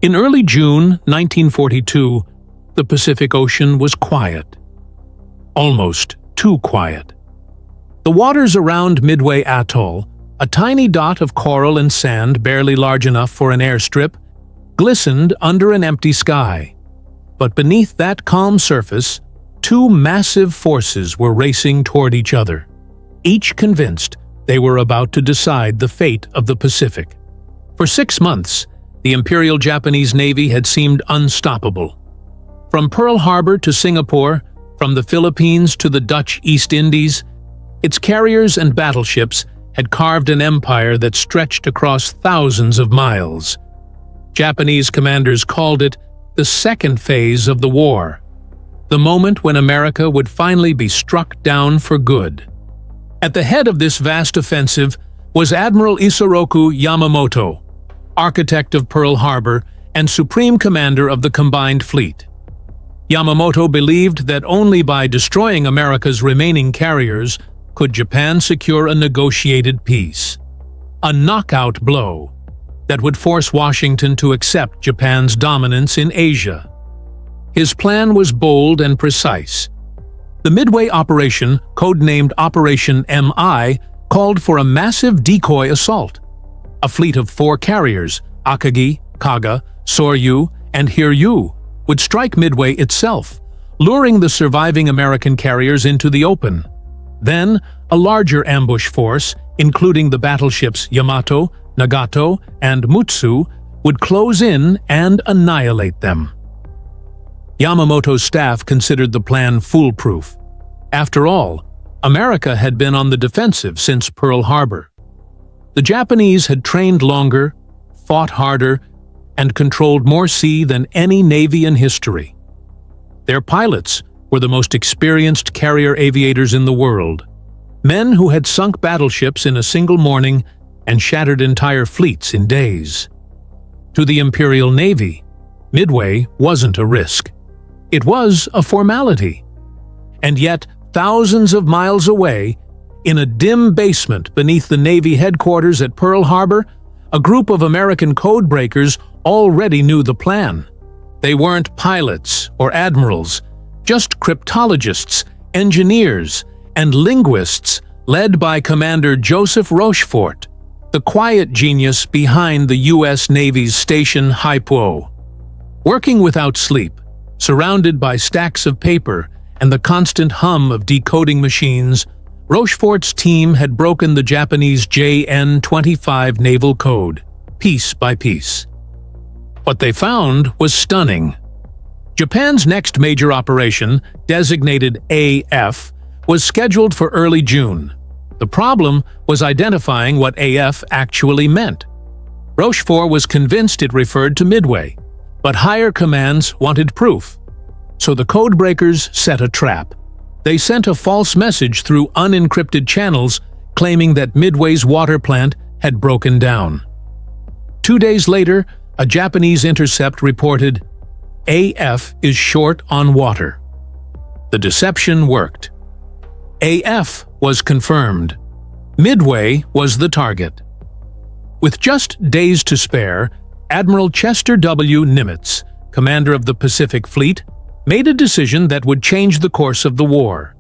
In early June 1942, the Pacific Ocean was quiet. Almost too quiet. The waters around Midway Atoll, a tiny dot of coral and sand barely large enough for an airstrip, glistened under an empty sky. But beneath that calm surface, two massive forces were racing toward each other, each convinced they were about to decide the fate of the Pacific. For 6 months, the Imperial Japanese Navy had seemed unstoppable. From Pearl Harbor to Singapore, from the Philippines to the Dutch East Indies, its carriers and battleships had carved an empire that stretched across thousands of miles. Japanese commanders called it the second phase of the war, the moment when America would finally be struck down for good. At the head of this vast offensive was Admiral Isoroku Yamamoto, architect of Pearl Harbor and supreme commander of the combined fleet. Yamamoto believed that only by destroying America's remaining carriers could Japan secure a negotiated peace, a knockout blow that would force Washington to accept Japan's dominance in Asia. His plan was bold and precise. The Midway operation, codenamed Operation MI, called for a massive decoy assault. A fleet of 4 carriers, Akagi, Kaga, Soryu, and Hiryu, would strike Midway itself, luring the surviving American carriers into the open. Then, a larger ambush force, including the battleships Yamato, Nagato, and Mutsu, would close in and annihilate them. Yamamoto's staff considered the plan foolproof. After all, America had been on the defensive since Pearl Harbor. The Japanese had trained longer, fought harder, and controlled more sea than any navy in history. Their pilots were the most experienced carrier aviators in the world, men who had sunk battleships in a single morning and shattered entire fleets in days. To the Imperial Navy, Midway wasn't a risk. It was a formality. And yet, thousands of miles away, in a dim basement beneath the Navy headquarters at Pearl Harbor, a group of American codebreakers already knew the plan. They weren't pilots or admirals, just cryptologists, engineers, and linguists led by Commander Joseph Rochefort, the quiet genius behind the U.S. Navy's Station Haipo. Working without sleep, surrounded by stacks of paper and the constant hum of decoding machines, Rochefort's team had broken the Japanese JN-25 naval code, piece by piece. What they found was stunning. Japan's next major operation, designated AF, was scheduled for early June. The problem was identifying what AF actually meant. Rochefort was convinced it referred to Midway, but higher commands wanted proof. So the codebreakers set a trap. They sent a false message through unencrypted channels claiming that Midway's water plant had broken down. 2 days later, a Japanese intercept reported, "AF is short on water." The deception worked. AF was confirmed. Midway was the target. With just days to spare, Admiral Chester W. Nimitz, commander of the Pacific Fleet, made a decision that would change the course of the war.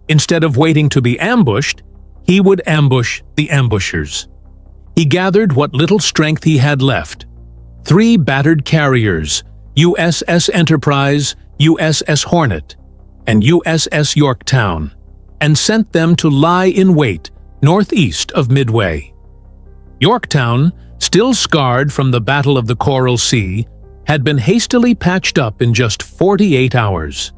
Instead of waiting to be ambushed, he would ambush the ambushers. He gathered what little strength he had left: 3 battered carriers, USS Enterprise, USS Hornet, and USS Yorktown, and sent them to lie in wait northeast of Midway. Yorktown, still scarred from the Battle of the Coral Sea, had been hastily patched up in just 48 hours.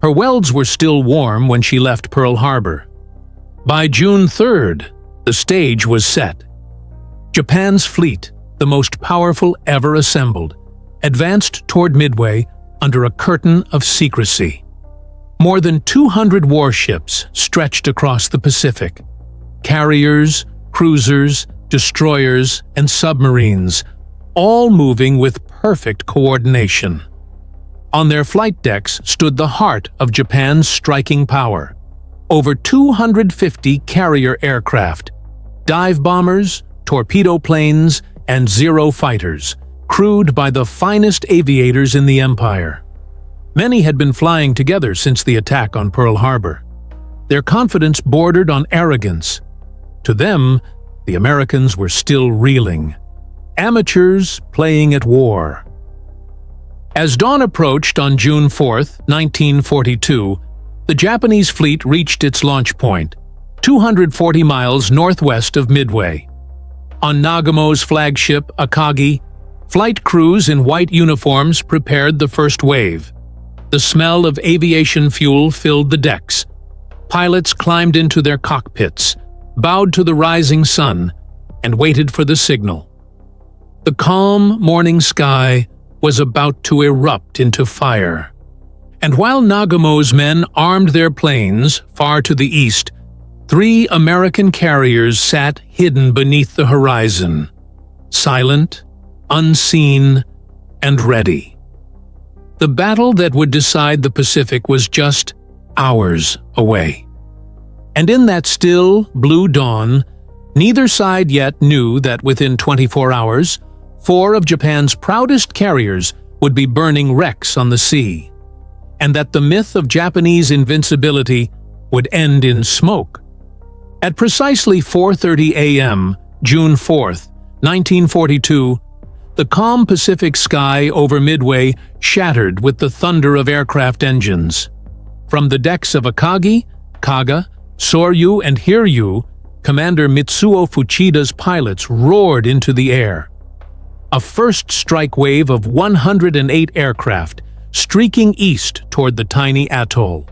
Her welds were still warm when she left Pearl Harbor. By June 3rd, the stage was set. Japan's fleet, the most powerful ever assembled, advanced toward Midway under a curtain of secrecy. More than 200 warships stretched across the Pacific. Carriers, cruisers, destroyers, and submarines, all moving with perfect coordination. On their flight decks stood the heart of Japan's striking power: over 250 carrier aircraft, dive bombers, torpedo planes, and Zero fighters, crewed by the finest aviators in the Empire. Many had been flying together since the attack on Pearl Harbor. Their confidence bordered on arrogance. To them, the Americans were still reeling. Amateurs playing at war. As dawn approached on June 4, 1942, the Japanese fleet reached its launch point, 240 miles northwest of Midway. On Nagamo's flagship Akagi, flight crews in white uniforms prepared the first wave. The smell of aviation fuel filled the decks. Pilots climbed into their cockpits, bowed to the rising sun, and waited for the signal. The calm morning sky was about to erupt into fire. And while Nagamo's men armed their planes far to the east, 3 American carriers sat hidden beneath the horizon, silent, unseen, and ready. The battle that would decide the Pacific was just hours away. And in that still, blue dawn, neither side yet knew that within 24 hours, 4 of Japan's proudest carriers would be burning wrecks on the sea, and that the myth of Japanese invincibility would end in smoke. At precisely 4:30 a.m., June 4, 1942, the calm Pacific sky over Midway shattered with the thunder of aircraft engines. From the decks of Akagi, Kaga, Soryu, and Hiryu, Commander Mitsuo Fuchida's pilots roared into the air. A first strike wave of 108 aircraft streaking east toward the tiny atoll.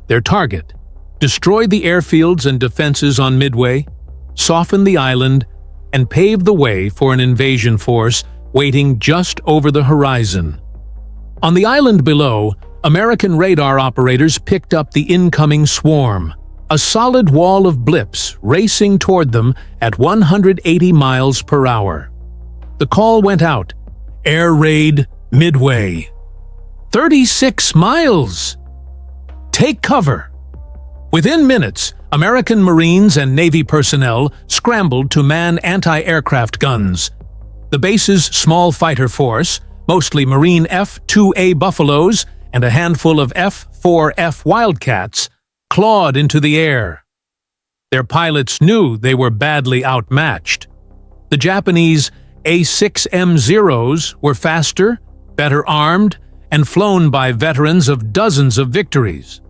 Their target: destroy the airfields and defenses on Midway, soften the island, and pave the way for an invasion force waiting just over the horizon. On the island below, American radar operators picked up the incoming swarm, a solid wall of blips racing toward them at 180 miles per hour. The call went out: Air Raid Midway. 36 miles! Take cover! Within minutes, American Marines and Navy personnel scrambled to man anti-aircraft guns. The base's small fighter force, mostly Marine F-2A Buffaloes and a handful of F-4F Wildcats, clawed into the air. Their pilots knew they were badly outmatched. The Japanese A-6M-0s were faster, better armed, and flown by veterans of dozens of victories.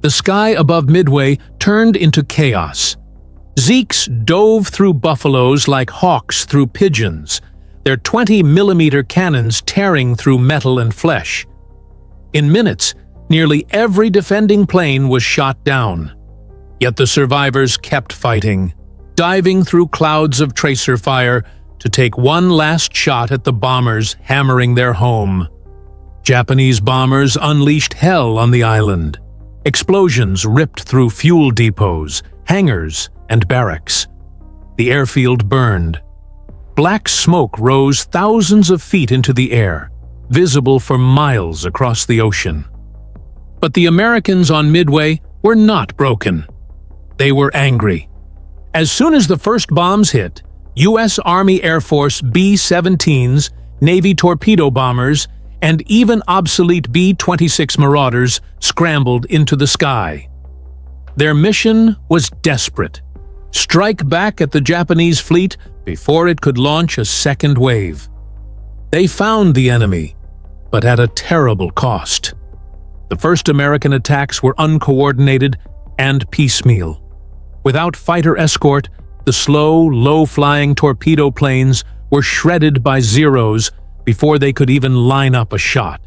The sky above Midway turned into chaos. Zeeks dove through buffaloes like hawks through pigeons, their 20-millimeter cannons tearing through metal and flesh. In minutes, nearly every defending plane was shot down. Yet the survivors kept fighting, diving through clouds of tracer fire to take one last shot at the bombers hammering their home. Japanese bombers unleashed hell on the island. Explosions ripped through fuel depots, hangars, and barracks. The airfield burned. Black smoke rose thousands of feet into the air, visible for miles across the ocean. But the Americans on Midway were not broken. They were angry. As soon as the first bombs hit, U.S. Army Air Force B-17s, Navy torpedo bombers, and even obsolete B-26 Marauders scrambled into the sky. Their mission was desperate: strike back at the Japanese fleet before it could launch a second wave. They found the enemy, but at a terrible cost. The first American attacks were uncoordinated and piecemeal. Without fighter escort, the slow, low-flying torpedo planes were shredded by Zeros before they could even line up a shot.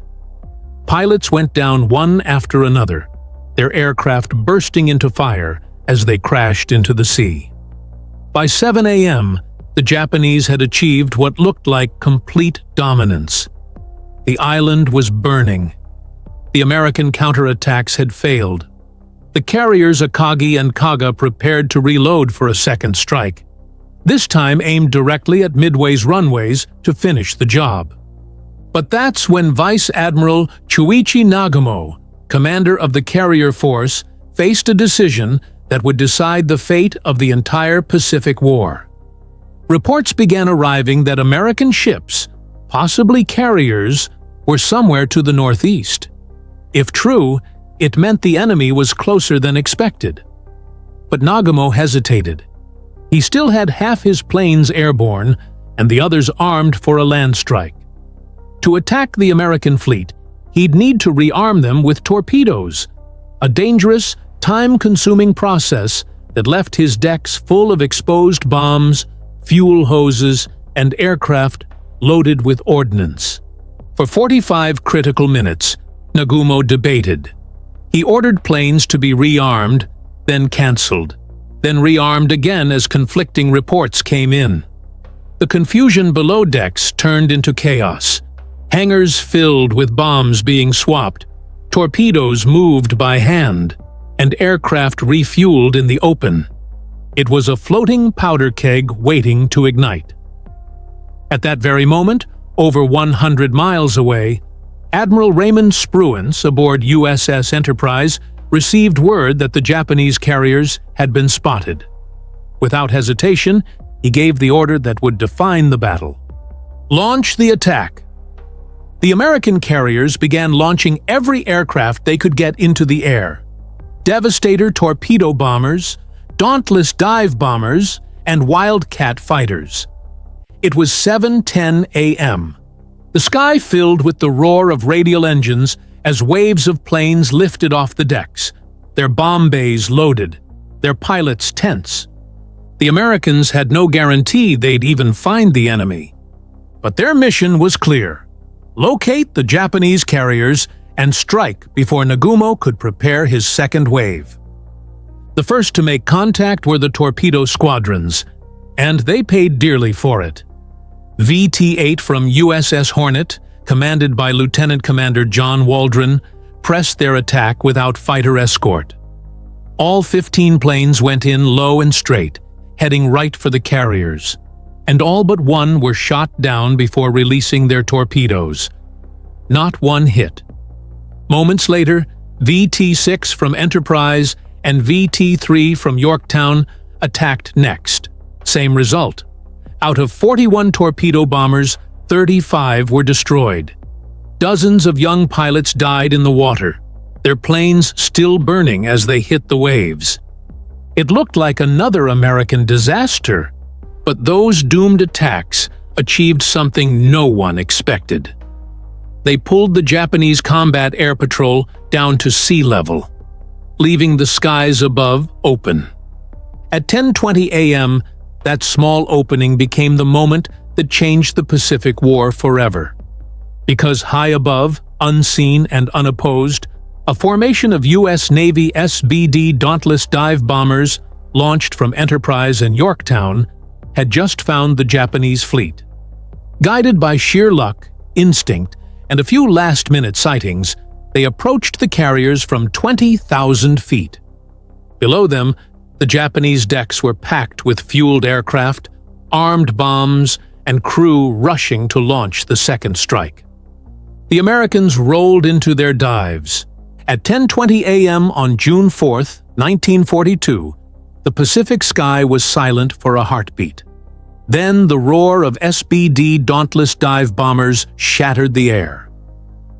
Pilots went down one after another, their aircraft bursting into fire as they crashed into the sea. By 7 a.m., the Japanese had achieved what looked like complete dominance. The island was burning. The American counterattacks had failed. The carriers Akagi and Kaga prepared to reload for a second strike, this time aimed directly at Midway's runways to finish the job. But that's when Vice Admiral Chuichi Nagamo, commander of the carrier force, faced a decision that would decide the fate of the entire Pacific War. Reports began arriving that American ships, possibly carriers, were somewhere to the northeast. If true, it meant the enemy was closer than expected. But Nagumo hesitated. He still had half his planes airborne and the others armed for a land strike. To attack the American fleet, he'd need to rearm them with torpedoes, a dangerous, time-consuming process that left his decks full of exposed bombs, fuel hoses, and aircraft loaded with ordnance. For 45 critical minutes, Nagumo debated. He ordered planes to be rearmed, then cancelled, then rearmed again as conflicting reports came in. The confusion below decks turned into chaos. Hangars filled with bombs being swapped, torpedoes moved by hand, and aircraft refueled in the open. It was a floating powder keg waiting to ignite. At that very moment, over 100 miles away, Admiral Raymond Spruance aboard USS Enterprise received word that the Japanese carriers had been spotted. Without hesitation, he gave the order that would define the battle. Launch the attack! The American carriers began launching every aircraft they could get into the air. Devastator torpedo bombers, Dauntless dive bombers, and Wildcat fighters. It was 7:10 a.m. The sky filled with the roar of radial engines as waves of planes lifted off the decks, their bomb bays loaded, their pilots tense. The Americans had no guarantee they'd even find the enemy. But their mission was clear: locate the Japanese carriers and strike before Nagumo could prepare his second wave. The first to make contact were the torpedo squadrons, and they paid dearly for it. VT-8 from USS Hornet, commanded by Lieutenant Commander John Waldron, pressed their attack without fighter escort. All 15 planes went in low and straight, heading right for the carriers, and all but one were shot down before releasing their torpedoes. Not one hit. Moments later, VT-6 from Enterprise and VT-3 from Yorktown attacked next. Same result. Out of 41 torpedo bombers, 35 were destroyed. Dozens of young pilots died in the water, their planes still burning as they hit the waves. It looked like another American disaster, but those doomed attacks achieved something no one expected. They pulled the Japanese combat air patrol down to sea level, leaving the skies above open. At 10:20 a.m., that small opening became the moment that changed the Pacific War forever. Because high above, unseen and unopposed, a formation of U.S. Navy SBD Dauntless dive bombers, launched from Enterprise and Yorktown, had just found the Japanese fleet. Guided by sheer luck, instinct, and a few last-minute sightings, they approached the carriers from 20,000 feet. Below them, the Japanese decks were packed with fueled aircraft, armed bombs, and crew rushing to launch the second strike. The Americans rolled into their dives. At 10:20 a.m. on June 4, 1942, the Pacific sky was silent for a heartbeat. Then the roar of SBD Dauntless dive bombers shattered the air.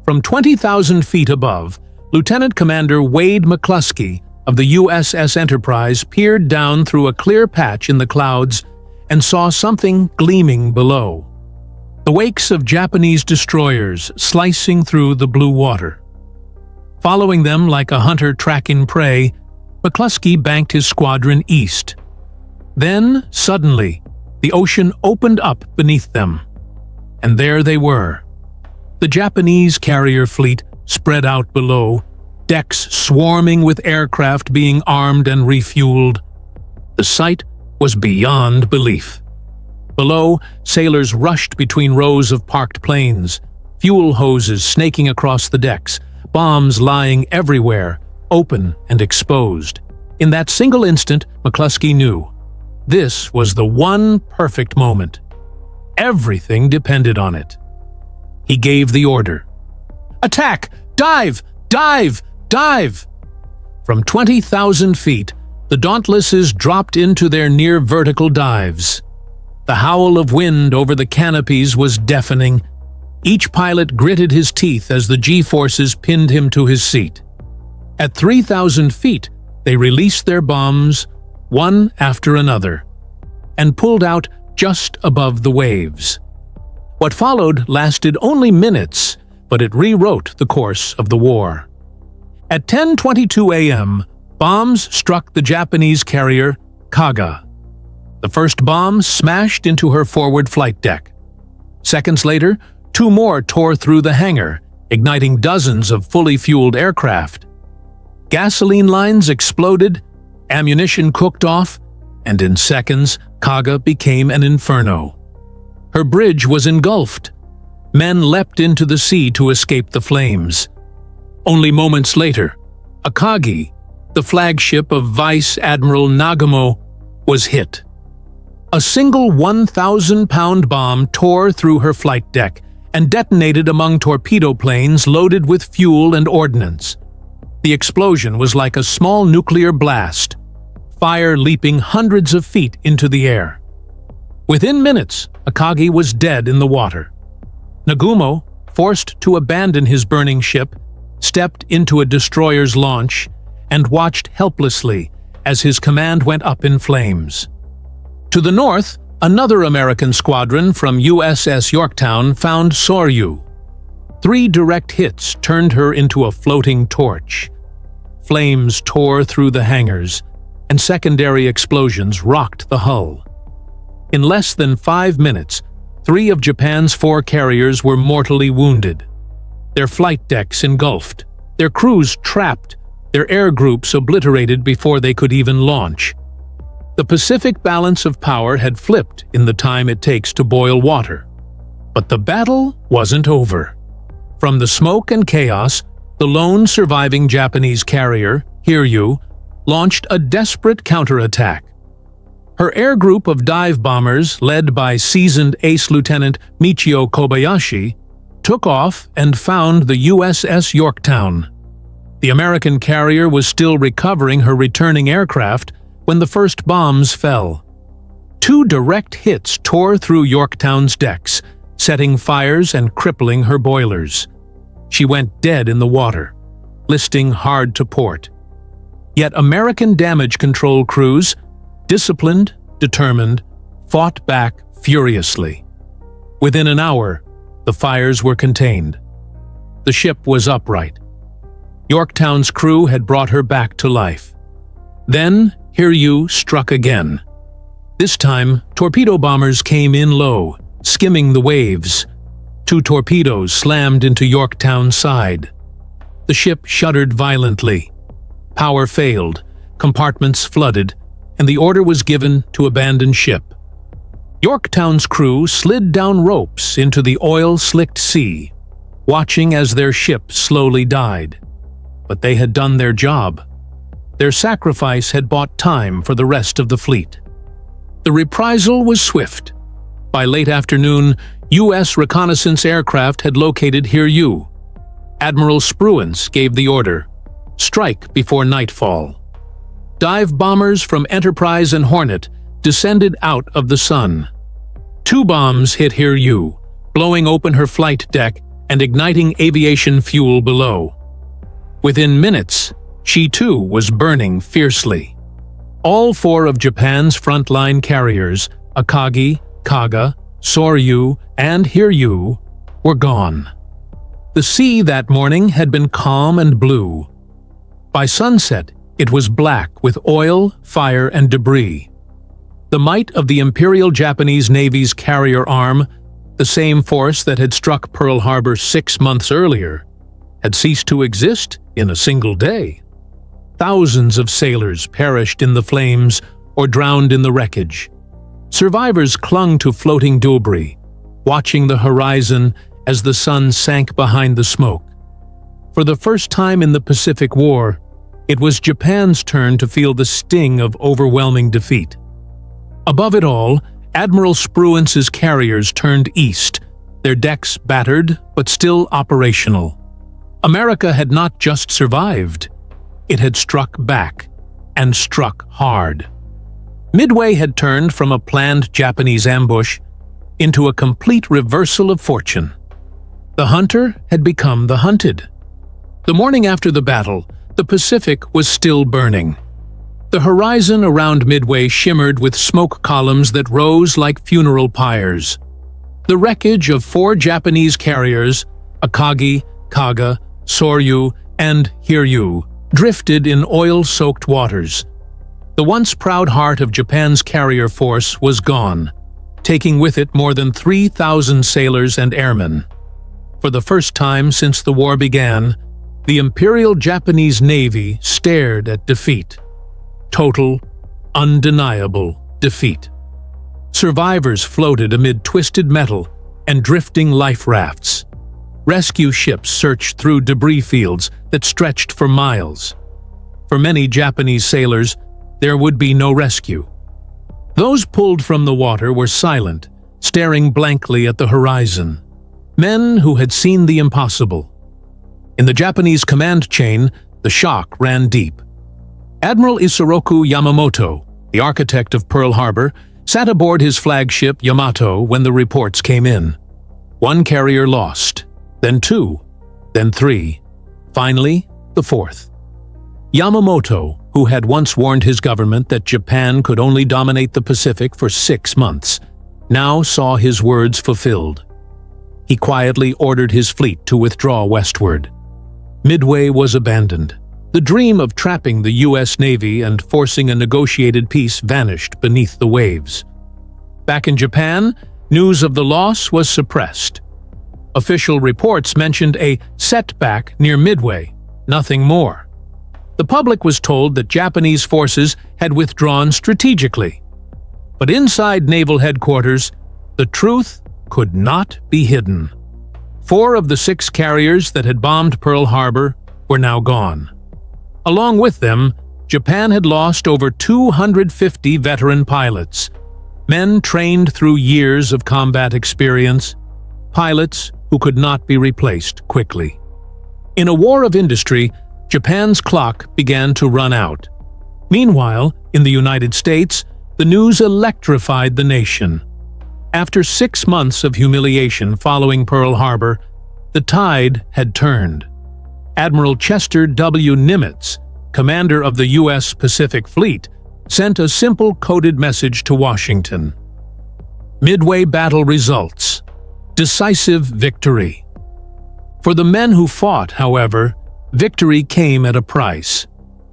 From 20,000 feet above, Lieutenant Commander Wade McCluskey of the USS Enterprise peered down through a clear patch in the clouds and saw something gleaming below. The wakes of Japanese destroyers slicing through the blue water. Following them like a hunter tracking prey, McCluskey banked his squadron east. Then, suddenly, the ocean opened up beneath them. And there they were. The Japanese carrier fleet spread out below, decks swarming with aircraft being armed and refueled. The sight was beyond belief. Below, sailors rushed between rows of parked planes, fuel hoses snaking across the decks, bombs lying everywhere, open and exposed. In that single instant, McCluskey knew. This was the one perfect moment. Everything depended on it. He gave the order. Attack! Dive! Dive! Dive! From 20,000 feet, the Dauntlesses dropped into their near-vertical dives. The howl of wind over the canopies was deafening, Each pilot gritted his teeth as the G-forces pinned him to his seat. At 3,000 feet, they released their bombs, one after another, and pulled out just above the waves. What followed lasted only minutes, but it rewrote the course of the war. At 10:22 a.m., bombs struck the Japanese carrier Kaga. The first bomb smashed into her forward flight deck. Seconds later, two more tore through the hangar, igniting dozens of fully fueled aircraft. Gasoline lines exploded, ammunition cooked off, and in seconds, Kaga became an inferno. Her bridge was engulfed. Men leapt into the sea to escape the flames. Only moments later, Akagi, the flagship of Vice Admiral Nagamo, was hit. A single 1,000-pound bomb tore through her flight deck and detonated among torpedo planes loaded with fuel and ordnance. The explosion was like a small nuclear blast, fire leaping hundreds of feet into the air. Within minutes, Akagi was dead in the water. Nagumo, forced to abandon his burning ship, stepped into a destroyer's launch and watched helplessly as his command went up in flames. To the north, another American squadron from USS Yorktown found Soryu. 3 direct hits turned her into a floating torch. Flames tore through the hangars, and secondary explosions rocked the hull. In less than 5 minutes, 3 of Japan's 4 carriers were mortally wounded. Their flight decks engulfed, their crews trapped, their air groups obliterated before they could even launch. The Pacific balance of power had flipped in the time it takes to boil water. But the battle wasn't over. From the smoke and chaos, the lone surviving Japanese carrier, Hiryu, launched a desperate counterattack. Her air group of dive bombers, led by seasoned ace lieutenant Michio Kobayashi, took off and found the USS Yorktown. The American carrier was still recovering her returning aircraft when the first bombs fell. 2 direct hits tore through Yorktown's decks, setting fires and crippling her boilers. She went dead in the water, listing hard to port. Yet American damage control crews, disciplined, determined, fought back furiously. Within an hour, the fires were contained. The ship was upright. Yorktown's crew had brought her back to life. Then, Hiryu struck again. This time, torpedo bombers came in low, skimming the waves. 2 torpedoes slammed into Yorktown's side. The ship shuddered violently. Power failed, compartments flooded, and the order was given to abandon ship. Yorktown's crew slid down ropes into the oil-slicked sea, watching as their ship slowly died. But they had done their job. Their sacrifice had bought time for the rest of the fleet. The reprisal was swift. By late afternoon, U.S. reconnaissance aircraft had located Hiryu. Admiral Spruance gave the order, strike before nightfall. Dive bombers from Enterprise and Hornet descended out of the sun. 2 bombs hit Hiryu, blowing open her flight deck and igniting aviation fuel below. Within minutes, she too was burning fiercely. All 4 of Japan's frontline carriers, Akagi, Kaga, Soryu, and Hiryu, were gone. The sea that morning had been calm and blue. By sunset, it was black with oil, fire, and debris. The might of the Imperial Japanese Navy's carrier arm, the same force that had struck Pearl Harbor 6 months earlier, had ceased to exist in a single day. Thousands of sailors perished in the flames or drowned in the wreckage. Survivors clung to floating debris, watching the horizon as the sun sank behind the smoke. For the first time in the Pacific War, it was Japan's turn to feel the sting of overwhelming defeat. Above it all, Admiral Spruance's carriers turned east, their decks battered but still operational. America had not just survived, it had struck back, and struck hard. Midway had turned from a planned Japanese ambush into a complete reversal of fortune. The hunter had become the hunted. The morning after the battle, the Pacific was still burning. The horizon around Midway shimmered with smoke columns that rose like funeral pyres. The wreckage of 4 Japanese carriers, Akagi, Kaga, Soryu, and Hiryu, drifted in oil-soaked waters. The once proud heart of Japan's carrier force was gone, taking with it more than 3,000 sailors and airmen. For the first time since the war began, the Imperial Japanese Navy stared at defeat. Total, undeniable defeat. Survivors floated amid twisted metal and drifting life rafts. Rescue ships searched through debris fields that stretched for miles. For many Japanese sailors, there would be no rescue. Those pulled from the water were silent, staring blankly at the horizon. Men who had seen the impossible. In the Japanese command chain, the shock ran deep. Admiral Isoroku Yamamoto, the architect of Pearl Harbor, sat aboard his flagship Yamato when the reports came in. 1 carrier lost, then 2, then 3, finally the 4th. Yamamoto, who had once warned his government that Japan could only dominate the Pacific for 6 months, now saw his words fulfilled. He quietly ordered his fleet to withdraw westward. Midway was abandoned. The dream of trapping the U.S. Navy and forcing a negotiated peace vanished beneath the waves. Back in Japan, news of the loss was suppressed. Official reports mentioned a setback near Midway, nothing more. The public was told that Japanese forces had withdrawn strategically. But inside naval headquarters, the truth could not be hidden. 4 of the 6 carriers that had bombed Pearl Harbor were now gone. Along with them, Japan had lost over 250 veteran pilots, men trained through years of combat experience, pilots who could not be replaced quickly. In a war of industry, Japan's clock began to run out. Meanwhile, in the United States, the news electrified the nation. After 6 months of humiliation following Pearl Harbor, the tide had turned. Admiral Chester W. Nimitz, commander of the U.S. Pacific Fleet, sent a simple coded message to Washington. Midway battle results. Decisive victory. For the men who fought, however, victory came at a price.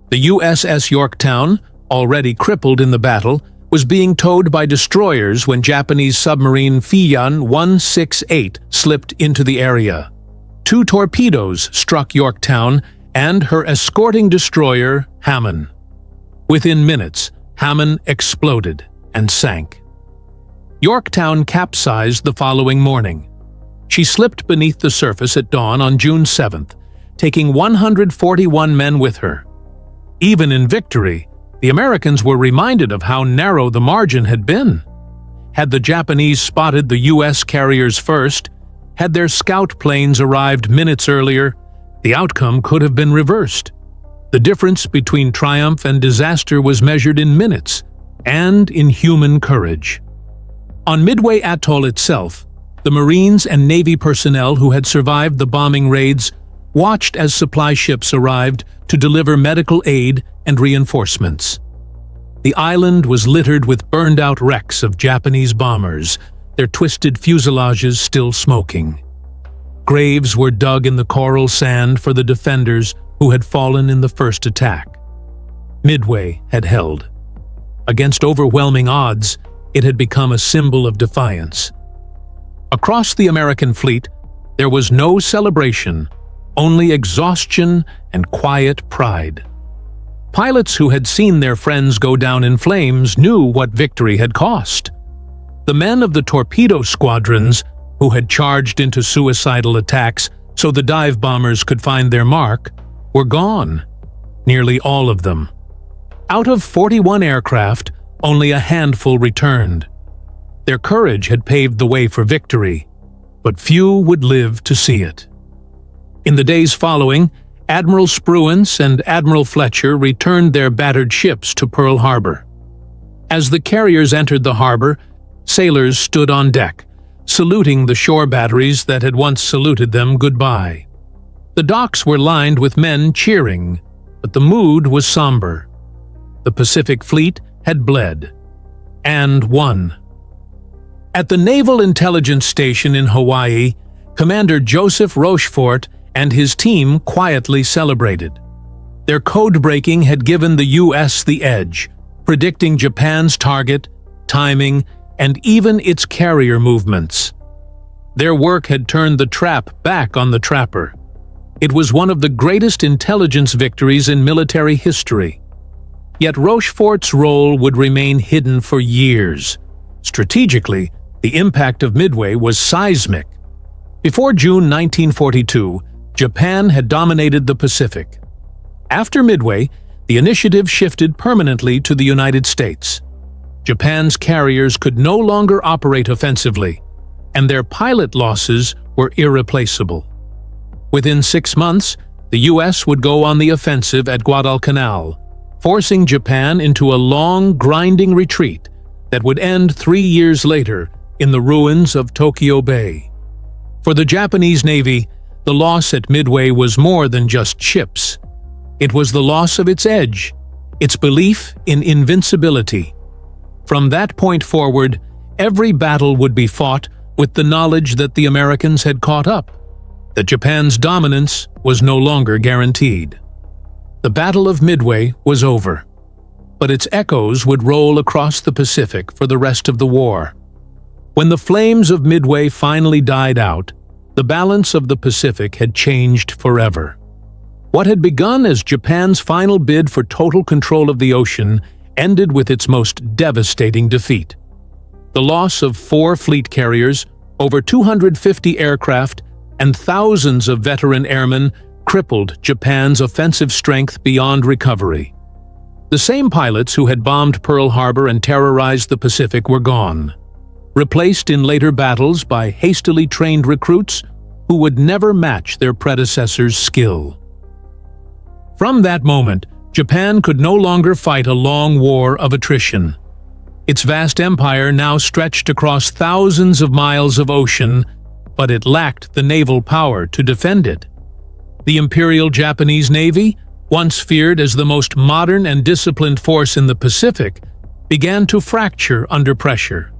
The USS Yorktown, already crippled in the battle, was being towed by destroyers when Japanese submarine Feiyan 168 slipped into the area. 2 torpedoes struck Yorktown and her escorting destroyer, Hamon. Within minutes, Hamon exploded and sank. Yorktown capsized the following morning. She slipped beneath the surface at dawn on June 7th, taking 141 men with her. Even in victory, the Americans were reminded of how narrow the margin had been. Had the Japanese spotted the U.S. carriers first, had their scout planes arrived minutes earlier, the outcome could have been reversed. The difference between triumph and disaster was measured in minutes and in human courage. On Midway Atoll itself, the Marines and Navy personnel who had survived the bombing raids watched as supply ships arrived to deliver medical aid and reinforcements. The island was littered with burned-out wrecks of Japanese bombers, their twisted fuselages still smoking. Graves were dug in the coral sand for the defenders who had fallen in the first attack. Midway had held. Against overwhelming odds, it had become a symbol of defiance. Across the American fleet, there was no celebration, only exhaustion and quiet pride. Pilots who had seen their friends go down in flames knew what victory had cost. The men of the torpedo squadrons, who had charged into suicidal attacks so the dive bombers could find their mark, were gone, nearly all of them. Out of 41 aircraft, only a handful returned. Their courage had paved the way for victory, but few would live to see it. In the days following, Admiral Spruance and Admiral Fletcher returned their battered ships to Pearl Harbor. As the carriers entered the harbor, sailors stood on deck, saluting the shore batteries that had once saluted them goodbye. The docks were lined with men cheering, but the mood was somber. The Pacific Fleet had bled, and won. At the Naval Intelligence Station in Hawaii, Commander Joseph Rochefort and his team quietly celebrated. Their code-breaking had given the U.S. the edge, predicting Japan's target, timing, and even its carrier movements. Their work had turned the trap back on the trapper. It was one of the greatest intelligence victories in military history. Yet Rochefort's role would remain hidden for years. Strategically, the impact of Midway was seismic. Before June 1942, Japan had dominated the Pacific. After Midway, the initiative shifted permanently to the United States. Japan's carriers could no longer operate offensively, and their pilot losses were irreplaceable. Within 6 months, the U.S. would go on the offensive at Guadalcanal, forcing Japan into a long, grinding retreat that would end 3 years later in the ruins of Tokyo Bay. For the Japanese Navy, the loss at Midway was more than just ships. It was the loss of its edge, its belief in invincibility. From that point forward, every battle would be fought with the knowledge that the Americans had caught up, that Japan's dominance was no longer guaranteed. The Battle of Midway was over, but its echoes would roll across the Pacific for the rest of the war. When the flames of Midway finally died out, the balance of the Pacific had changed forever. What had begun as Japan's final bid for total control of the ocean ended with its most devastating defeat. The loss of 4 fleet carriers, over 250 aircraft, and thousands of veteran airmen crippled Japan's offensive strength beyond recovery. The same pilots who had bombed Pearl Harbor and terrorized the Pacific were gone, replaced in later battles by hastily trained recruits who would never match their predecessors' skill. From that moment, Japan could no longer fight a long war of attrition. Its vast empire now stretched across thousands of miles of ocean, but it lacked the naval power to defend it. The Imperial Japanese Navy, once feared as the most modern and disciplined force in the Pacific, began to fracture under pressure.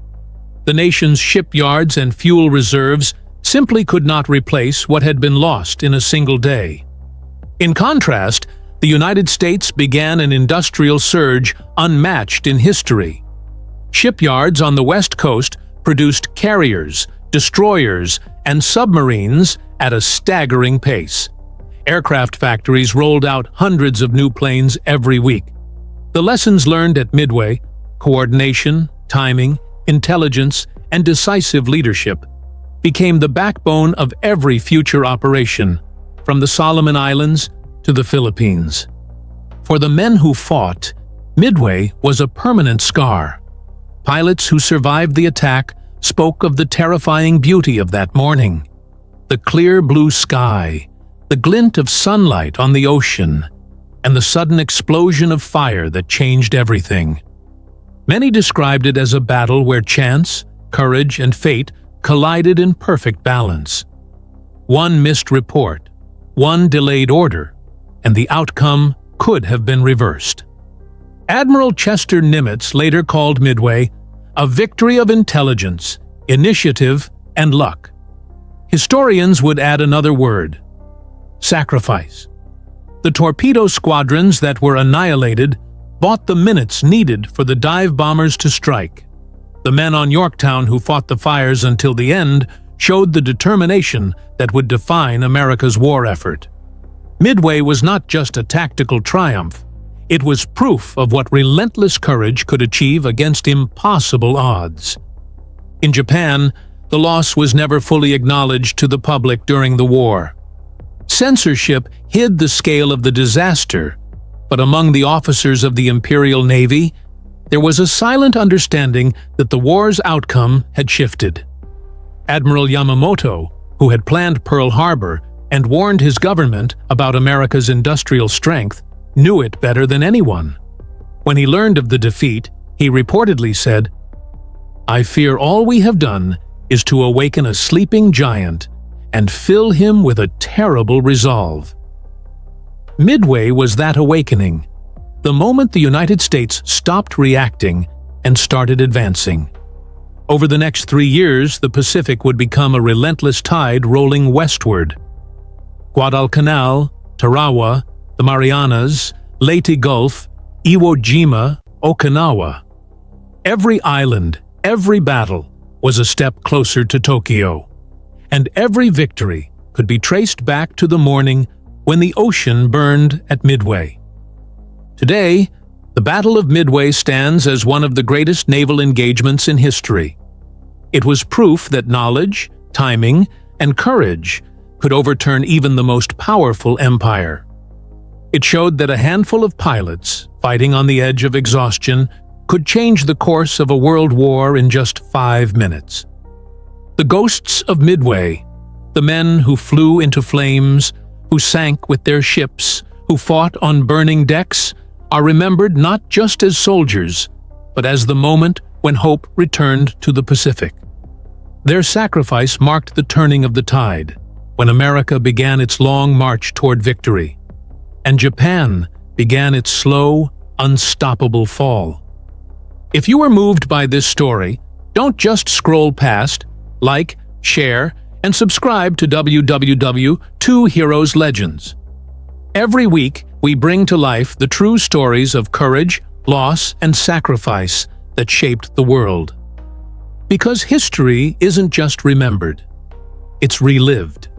The nation's shipyards and fuel reserves simply could not replace what had been lost in a single day. In contrast, the United States began an industrial surge unmatched in history. Shipyards on the West Coast produced carriers, destroyers, and submarines at a staggering pace. Aircraft factories rolled out hundreds of new planes every week. The lessons learned at Midway, coordination, timing, intelligence, and decisive leadership, became the backbone of every future operation, from the Solomon Islands to the Philippines. For the men who fought, Midway was a permanent scar. Pilots who survived the attack spoke of the terrifying beauty of that morning. The clear blue sky, the glint of sunlight on the ocean, and the sudden explosion of fire that changed everything. Many described it as a battle where chance, courage, and fate collided in perfect balance. One missed report, one delayed order, and the outcome could have been reversed. Admiral Chester Nimitz later called Midway a victory of intelligence, initiative, and luck. Historians would add another word: sacrifice. The torpedo squadrons that were annihilated bought the minutes needed for the dive bombers to strike. The men on Yorktown who fought the fires until the end showed the determination that would define America's war effort. Midway was not just a tactical triumph. It was proof of what relentless courage could achieve against impossible odds. In Japan, the loss was never fully acknowledged to the public during the war. Censorship hid the scale of the disaster, but among the officers of the Imperial Navy, there was a silent understanding that the war's outcome had shifted. Admiral Yamamoto, who had planned Pearl Harbor and warned his government about America's industrial strength, knew it better than anyone. When he learned of the defeat, he reportedly said, "I fear all we have done is to awaken a sleeping giant and fill him with a terrible resolve. Midway was that awakening, the moment the United States stopped reacting and started advancing. Over the next 3 years, the Pacific would become a relentless tide rolling westward. Guadalcanal, Tarawa, the Marianas, Leyte Gulf, Iwo Jima, Okinawa. Every island, every battle was a step closer to Tokyo, and every victory could be traced back to the morning when the ocean burned at Midway. Today, the Battle of Midway stands as one of the greatest naval engagements in history. It was proof that knowledge, timing, and courage could overturn even the most powerful empire. It showed that a handful of pilots, fighting on the edge of exhaustion, could change the course of a world war in just 5 minutes. The ghosts of Midway, the men who flew into flames, who sank with their ships, who fought on burning decks, are remembered not just as soldiers, but as the moment when hope returned to the Pacific. Their sacrifice marked the turning of the tide, when America began its long march toward victory, and Japan began its slow, unstoppable fall. If you are moved by this story, don't just scroll past, like, share, and subscribe to WWII Heroes Legends. Every week, we bring to life the true stories of courage, loss, and sacrifice that shaped the world. Because history isn't just remembered, it's relived.